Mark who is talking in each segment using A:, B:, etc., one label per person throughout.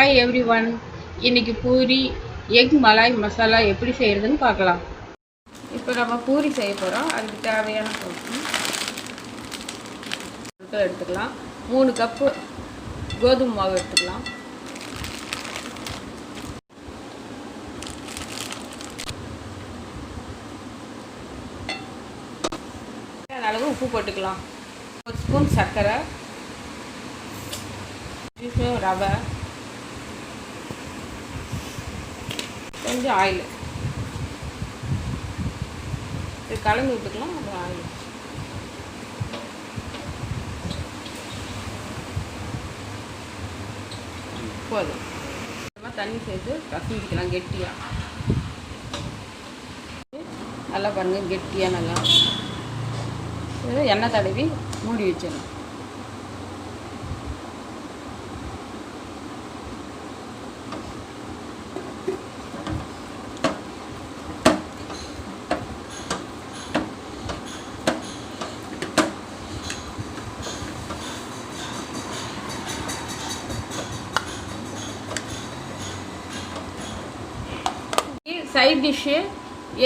A: Hi everyone. இன்னைக்கு puri egg malai masala எப்படி செய்யறதுன்னு பார்க்கலாம். இப்போ நம்ம பூரி செய்ய போறோம். அதுக்கு தேவையான பொருட்கள் எடுத்துக்கலாம். 3 கப் கோதுமை மாவு எடுத்துக்கலாம். அளவு உப்பு போட்டுக்கலாம். 1 ஸ்பூன் சர்க்கரை, ரவை, கொஞ்சம் ஆயில் இது கலந்து விட்டுக்கலாம். அப்புறம் ஆயில் போதும். தண்ணி சேர்த்து கசிஞ்சிக்கலாம் கெட்டியாக. நல்லா பாருங்கள், கெட்டியாக நல்லா எண்ணெய் தடவி மூடி வச்சிடலாம். Side dish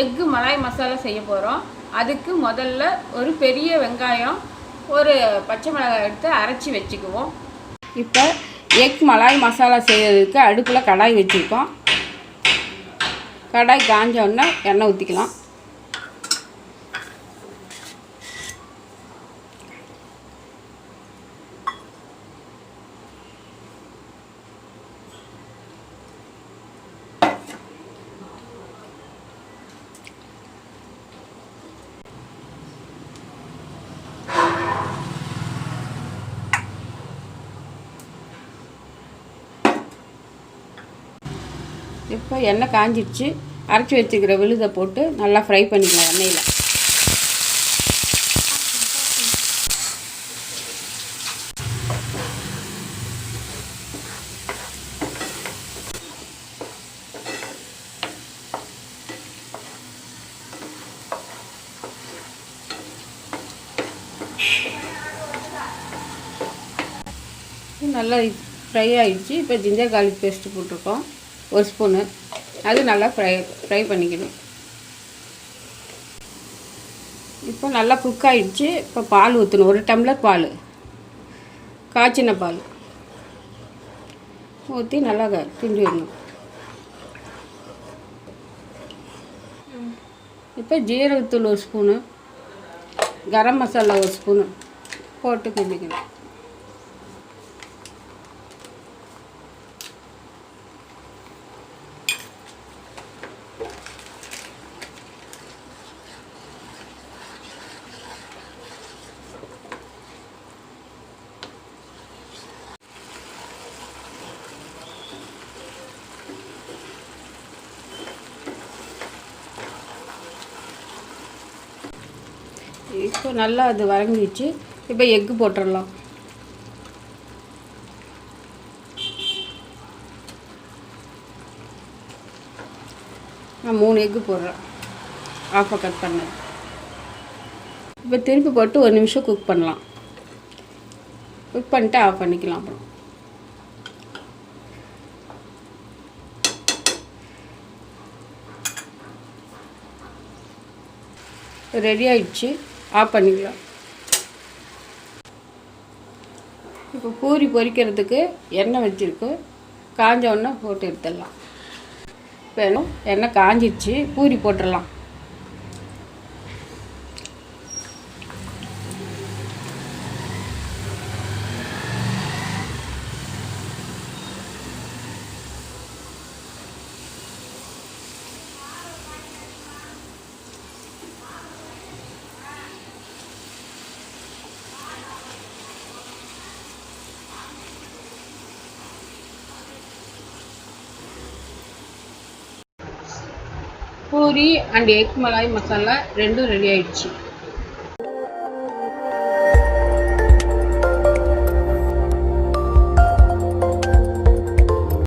A: egg malai masala செய்ய போகிறோம். அதுக்கு முதல்ல ஒரு பெரிய வெங்காயம், ஒரு பச்சை மிளகாய் எடுத்து அரைச்சி வச்சுக்குவோம். இப்போ எக் மலாய் மசாலா செய்யறதுக்கு அடுப்பில் கடாய் வச்சுருக்கோம். கடாய் காஞ்ச உடனே எண்ணெய் ஊற்றிக்கலாம். இப்போ எண்ணெய் காஞ்சிடுச்சு. அரைச்சி வச்சுக்கிற விழுதை போட்டு நல்லா ஃப்ரை பண்ணிக்கலாம் எண்ணெயில். நல்லா ஃப்ரை ஆகிடுச்சு. இப்போ ஜிஞ்சர் கார்லிக் பேஸ்ட்டு போட்டிருக்கோம் 1 ஸ்பூனு. அது நல்லா ஃப்ரை பண்ணிக்கணும். இப்போ நல்லா குக் ஆகிடுச்சு. இப்போ பால் ஊற்றணும். 1 டம்ளர் பால், காய்ச்சின பால் ஊற்றி நல்லா கிண்டி விடணும். இப்போ ஜீரகத்தூள் 1 ஸ்பூனு, கரம் மசாலா 1 ஸ்பூனு போட்டு கிண்டிக்கணும். இப்போ நல்லா அது வதங்கிடுச்சு. இப்போ எக்கு போட்டுடலாம். நான் 3 எக்கு போடுறேன். ஆஃபை கட் பண்ணேன். இப்போ திருப்பி போட்டு 1 நிமிஷம் குக் பண்ணலாம். குக் பண்ணிட்டு ஆஃப் பண்ணிக்கலாம். அப்புறம் ரெடி ஆகிடுச்சு. ஆஃப் பண்ணிக்கலாம். இப்போ பூரி பொரிக்கிறதுக்கு எண்ணெய் வச்சுருக்கு. காஞ்ச உடனே போட்டு எடுத்துடலாம். இப்போ எண்ணெய் காஞ்சிடுச்சு. பூரி போட்டுடலாம். பூரி அண்ட் எக் மலாய் மசாலா ரெண்டும் ரெடி ஆயிடுச்சு.